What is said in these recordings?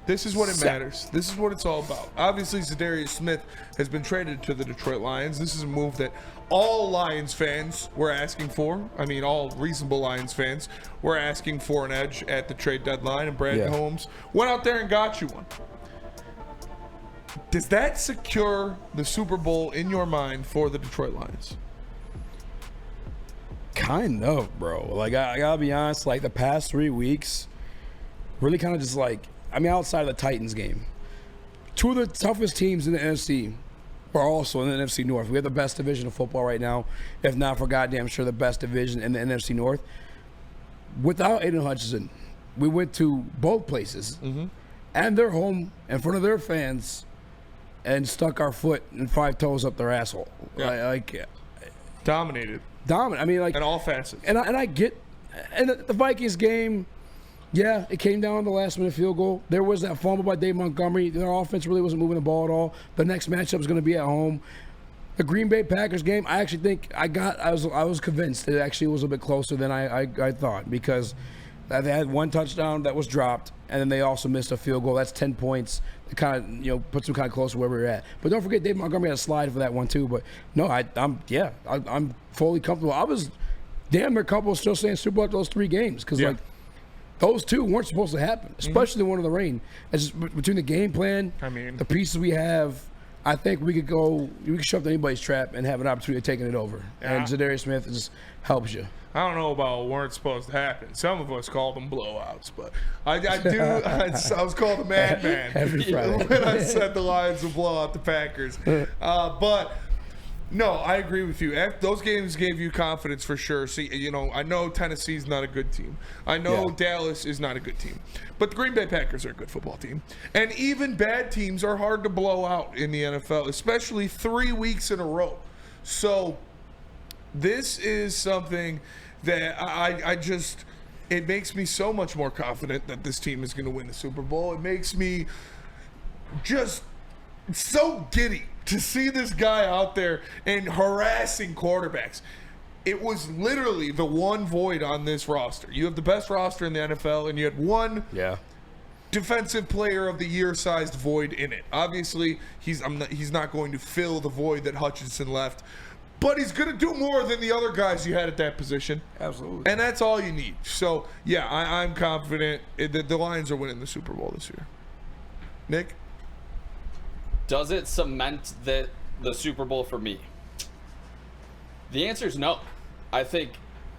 This is what it matters. This is what it's all about. Obviously, Za'Darius Smith has been traded to the Detroit Lions. This is a move that all Lions fans were asking for. I mean, all reasonable Lions fans were asking for an edge at the trade deadline, and Brad Holmes went out there and got you one. Does that secure the Super Bowl in your mind for the Detroit Lions? Kind of, bro. Like, I gotta be honest, like, the past 3 weeks, really kind of just like, I mean, outside of the Titans game, two of the toughest teams in the NFC are also in the NFC North. We have the best division of football right now, if not for goddamn sure the best division in the NFC North. Without Aiden Hutchinson, we went to both places, and they're home in front of their fans, and stuck our foot and 5 toes up their asshole. Yeah. Dominated. I mean, like, in all facets. And I get, and the Vikings game. Yeah, it came down to the last-minute field goal. There was that fumble by Dave Montgomery. Their offense really wasn't moving the ball at all. The next matchup is going to be at home. The Green Bay Packers game, I actually think I was convinced it actually was a bit closer than I thought, because they had one touchdown that was dropped, and then they also missed a field goal. That's 10 points. It kind of puts them kind of closer to where we were at. But don't forget, Dave Montgomery had a slide for that one too. But no, I'm fully comfortable. I was damn near comfortable still saying Super Bowl after those 3 games, because like. Those two weren't supposed to happen, especially the one in the rain. It's just between the game plan, the pieces we have, I think we could shove anybody's trap and have an opportunity of taking it over. Yeah. And Za'Darius Smith just helps you. I don't know about weren't supposed to happen. Some of us called them blowouts, but I was called a madman every Friday when I said the Lions would blow out the Packers. But no, I agree with you. Those games gave you confidence for sure. See, I know Tennessee's not a good team. I know Dallas is not a good team. But the Green Bay Packers are a good football team. And even bad teams are hard to blow out in the NFL, especially 3 weeks in a row. So this is something that it makes me so much more confident that this team is going to win the Super Bowl. It makes me just so giddy to see this guy out there and harassing quarterbacks. It was literally the one void on this roster. You have the best roster in the NFL, and you had one defensive player of the year sized void in it. Obviously, he's not going to fill the void that Hutchinson left, but he's going to do more than the other guys you had at that position. Absolutely. And that's all you need. So, yeah, I'm confident that the Lions are winning the Super Bowl this year. Nick? Does it cement the Super Bowl for me? The answer is no. I think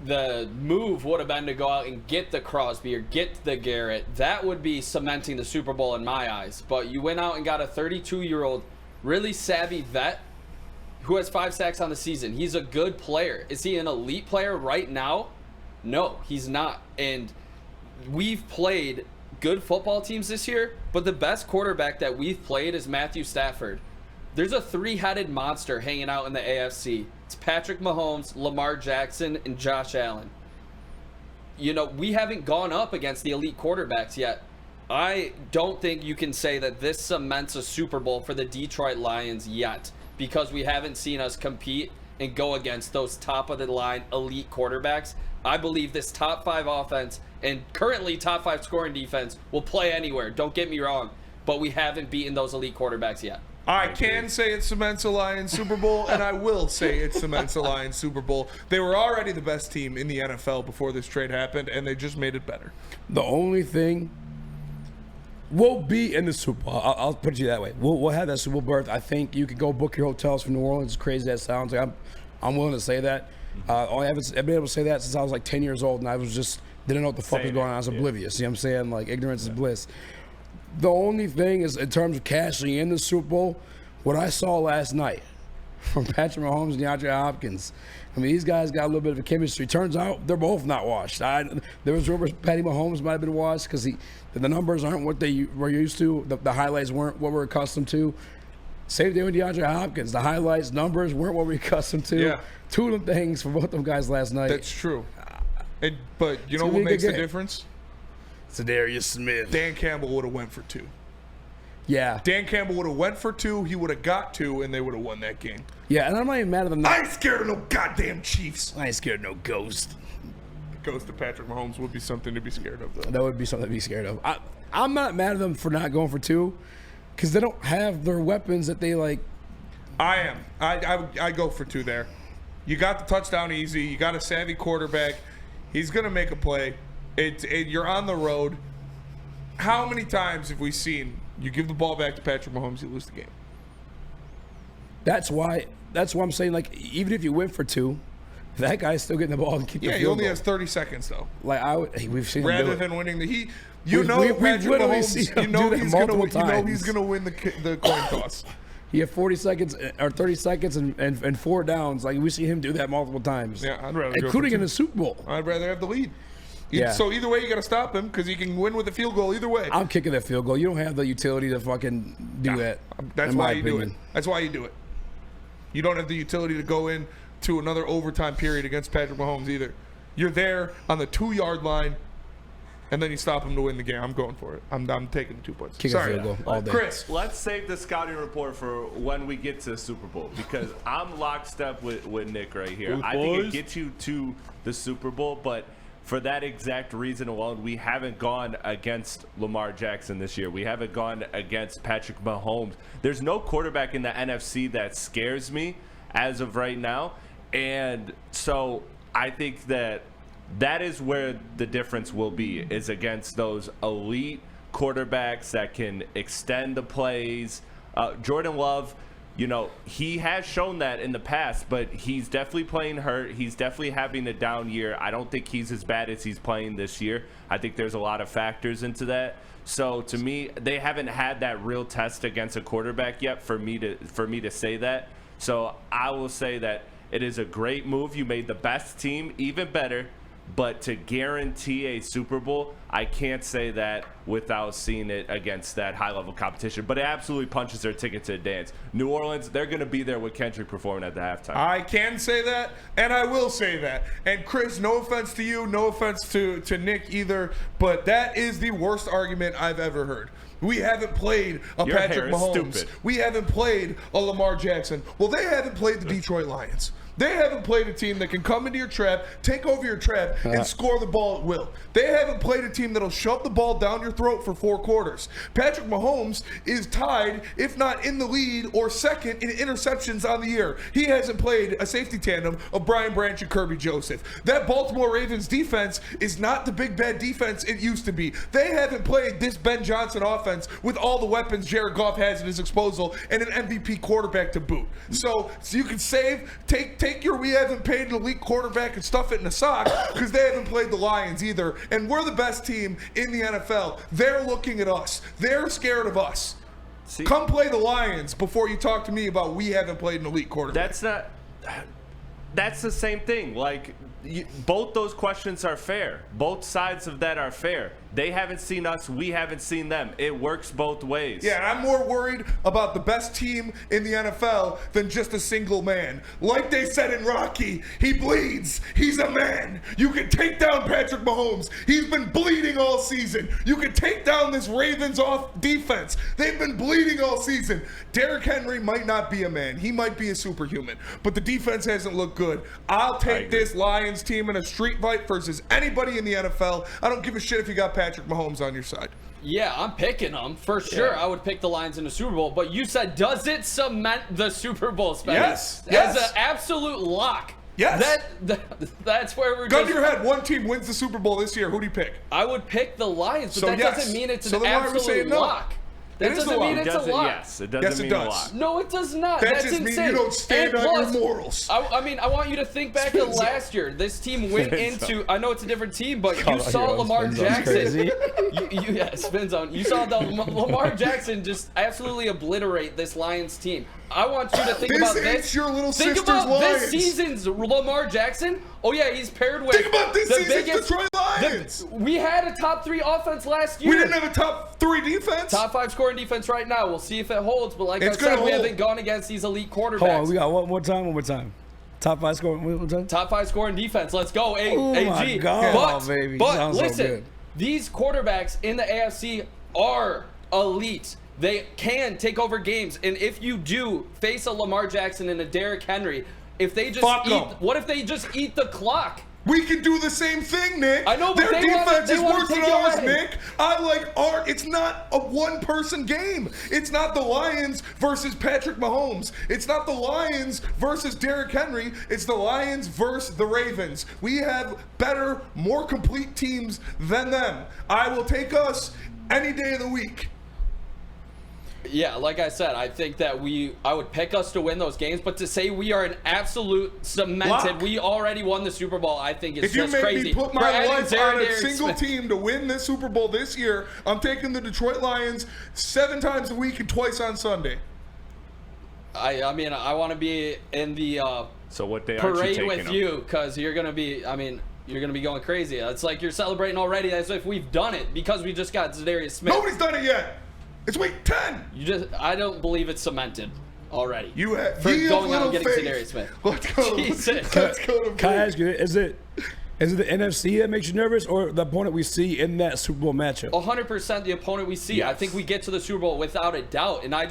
the move would have been to go out and get the Crosby or get the Garrett. That would be cementing the Super Bowl in my eyes. But you went out and got a 32-year-old, really savvy vet who has 5 sacks on the season. He's a good player. Is he an elite player right now? No, he's not. And we've played good football teams this year, but the best quarterback that we've played is Matthew Stafford. There's a 3-headed monster hanging out in the AFC. It's Patrick Mahomes, Lamar Jackson, and Josh Allen. We haven't gone up against the elite quarterbacks yet. I don't think you can say that this cements a Super Bowl for the Detroit Lions yet, because we haven't seen us compete and go against those top-of-the-line elite quarterbacks. I believe this top 5 offense and currently top 5 scoring defense will play anywhere. Don't get me wrong, but we haven't beaten those elite quarterbacks yet. I can say it cements a Lions Super Bowl, and I will say it cements a Lions Super Bowl. They were already the best team in the NFL before this trade happened, and they just made it better. The only thing, we'll be in the Super Bowl. I'll put it to you that way. We'll have that Super Bowl berth. I think you could go book your hotels from New Orleans. As crazy as that sounds, like I'm willing to say that. I've been able to say that since I was like 10 years old, and I didn't know what the fuck was going on. I was oblivious. You know what I'm saying? Like, ignorance is bliss. The only thing is, in terms of cashing in the Super Bowl, what I saw last night from Patrick Mahomes and DeAndre Hopkins, I mean, these guys got a little bit of a chemistry. Turns out they're both not washed. There was rumors Patty Mahomes might have been washed because the numbers aren't what they were used to. The highlights weren't what we're accustomed to. Same thing with DeAndre Hopkins. The highlights, numbers weren't what we're accustomed to. Yeah. 2 of them things for both them guys last night. That's true. But you know what makes the difference? Za'Darius Smith. Dan Campbell would have went for 2. Yeah. Dan Campbell would have went for 2. He would have got 2, and they would have won that game. Yeah, and I'm not even mad at them. I ain't scared of no goddamn Chiefs. I ain't scared of no ghost. The ghost of Patrick Mahomes would be something to be scared of, though. That would be something to be scared of. I'm not mad at them for not going for 2 because they don't have their weapons that they like. I am. I go for 2 there. You got the touchdown easy. You got a savvy quarterback. He's going to make a play. You're on the road. How many times have we seen you give the ball back to Patrick Mahomes, you lose the game? That's why I'm saying, like, even if you win for 2, that guy's still getting the ball and kick the field he only goal. has 30 seconds, though. Like, we've seen him do Rather it. than winning We've Patrick literally Mahomes, seen him do that multiple times. he's going to win the coin toss. He had 40 seconds or 30 seconds and 4 downs. Like, we see him do that multiple times. Yeah, I'd rather including go for 2. in the Super Bowl. I'd rather have the lead. Yeah. So either way, you got to stop him because he can win with a field goal either way. I'm kicking that field goal. You don't have the utility to fucking do that. That's in why my you opinion. do it. That's why you do it. You don't have the utility to go in to another overtime period against Patrick Mahomes either. You're there on the 2-yard line, and then you stop him to win the game. I'm going for it. I'm taking the 2 points. Kick a field goal all day. Chris. Let's save the scouting report for when we get to the Super Bowl because I'm lockstep with Nick right here. I think it gets you to the Super Bowl, but for that exact reason alone, we haven't gone against Lamar Jackson this year. We haven't gone against Patrick Mahomes. There's no quarterback in the NFC that scares me as of right now. And so I think that is where the difference will be, is against those elite quarterbacks that can extend the plays. Jordan Love, he has shown that in the past, but he's definitely playing hurt. He's definitely having a down year. I don't think he's as bad as he's playing this year. I think there's a lot of factors into that. So to me, they haven't had that real test against a quarterback yet for me to say that. So I will say that it is a great move. You made the best team even better. But to guarantee a Super Bowl, I can't say that without seeing it against that high-level competition. But it absolutely punches their ticket to the dance. New Orleans, they're going to be there with Kendrick performing at the halftime. I can say that, and I will say that. And Chris, no offense to you, no offense to Nick either, but that is the worst argument I've ever heard. We haven't played a Your Patrick hair is Mahomes. stupid. We haven't played a Lamar Jackson. Well, they haven't played the Detroit Lions. They haven't played a team that can come into your trap, take over your trap, and score the ball at will. They haven't played a team that'll shove the ball down your throat for 4 quarters. Patrick Mahomes is tied, if not in the lead, or second in interceptions on the year. He hasn't played a safety tandem of Brian Branch and Kirby Joseph. That Baltimore Ravens defense is not the big bad defense it used to be. They haven't played this Ben Johnson offense with all the weapons Jared Goff has at his disposal and an MVP quarterback to boot. So you can take your we haven't paid an elite quarterback and stuff it in a sock because they haven't played the Lions either. And we're the best team in the NFL. They're looking at us. They're scared of us. See, come play the Lions before you talk to me about we haven't played an elite quarterback. That's the same thing. Like, both those questions are fair. Both sides of that are fair. They haven't seen us. We haven't seen them. It works both ways. Yeah, I'm more worried about the best team in the NFL than just a single man. Like they said in Rocky, he bleeds. He's a man. You can take down Patrick Mahomes. He's been bleeding all season. You can take down this Ravens off defense. They've been bleeding all season. Derrick Henry might not be a man. He might be a superhuman. But the defense hasn't looked good. I'll take this Lions team in a street fight versus anybody in the NFL. I don't give a shit if you got Patrick Mahomes on your side. Yeah, I'm picking them for sure. I would pick the Lions in the Super Bowl. But you said, does it cement the Super Bowl, Spencer? Yes. As an absolute lock. Yes. That's where we're Gun to your head. One team wins the Super Bowl this year. Who do you pick? I would pick the Lions, but So that yes. doesn't mean it's So an then why are we saying absolute no? lock. That It is doesn't a mean lock. it's a lock. Yes, it doesn't Yes, it mean a does. lot. No, it does not. That That's just insane. means you don't stand And on plus, your morals. I mean, I want you to think back to last year. This team went into, I know it's a different team, but you saw Lamar Jackson. Spin zone. You saw the Lamar Jackson just absolutely obliterate this Lions team. I want you to think about this. This your little Think sister's about Lions. this season's Lamar Jackson. Oh yeah, he's paired with. Think about this the season's biggest, Detroit Lions. we had a top 3 offense last year. We didn't have a top 3 defense. Top 5 scoring defense right now. We'll see if it holds. But like It's I said, gonna we hold. haven't gone against these elite quarterbacks. Hold on, we got one more time. Top 5 scoring. One more time. Top 5 scoring defense. Let's go, Oh AG. my God, but, baby. but Sounds so listen, good. these quarterbacks in the AFC are elite. They can take over games, and if you do face a Lamar Jackson and a Derrick Henry, if they just Fuck 'em. what if they just eat the clock? We can do the same thing, Nick. I know, but their they defense is wanna worse than take it ours, away. Nick. I like our. It's not a one-person game. It's not the Lions versus Patrick Mahomes. It's not the Lions versus Derrick Henry. It's the Lions versus the Ravens. We have better, more complete teams than them. I will take us any day of the week. Yeah, like I said, I think that I would pick us to win those games, but to say we are an absolute cemented, Lock. we already won the Super Bowl, I think it's If you just make crazy. me put For my adding life on a Za'darius single Smith. team to win this Super Bowl this year, I'm taking the Detroit Lions 7 times a week and twice on Sunday. I mean, I want to be in the So what day aren't you parade taking with them? you because you're going to be, you're going to be going crazy. It's like you're celebrating already as if we've done it because we just got Za'Darius Smith. Nobody's done it yet. It's week 10. I don't believe it's cemented already. You have for ye of going out little and getting faith. Za'Darius Smith. Let's go. Jesus. Let's go to Can I break. ask you, is it the NFC that makes you nervous, or the opponent we see in that Super Bowl matchup? 100% the opponent we see. I Yes. think we get to the Super Bowl without a doubt, and I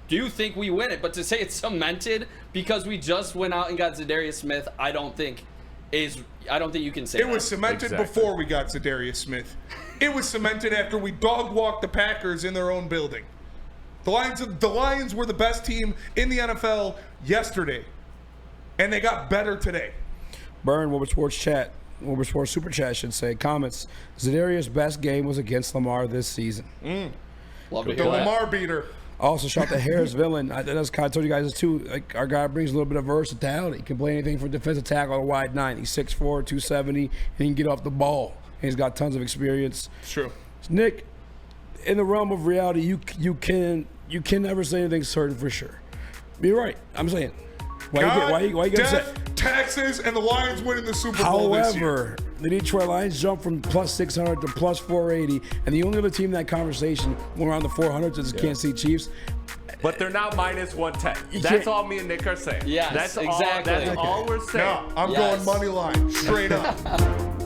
do think we win it. But to say it's cemented because we just went out and got Za'Darius Smith, I don't think you can say It that. was cemented Exactly. before we got Za'Darius Smith. It was cemented after we dog walked the Packers in their own building. The Lions were the best team in the NFL yesterday, and they got better today. Burn, Woodward Sports Super Chat should say, comments, Za'Darius' best game was against Lamar this season. Love to The hear that. Lamar beater. Also, shout out to Harris Villain. I told you guys this too. Like, our guy brings a little bit of versatility. He can play anything from defensive tackle to wide 9. He's 6'4", 270, and he can get off the ball. And he's got tons of experience. It's true. Nick, in the realm of reality, you can never say anything certain for sure. You're right. I'm saying. Why you get upset? death, taxes, and the Lions winning the Super Bowl this year. However, the Detroit Lions jumped from plus 600 to plus 480, and the only other team in that conversation when we're on the 400s is the Kansas City Chiefs. But they're now minus 110. You That's can't- all me and Nick are saying. Yes, that's exactly. That's all we're saying. No, I'm Yes. going money line, straight up.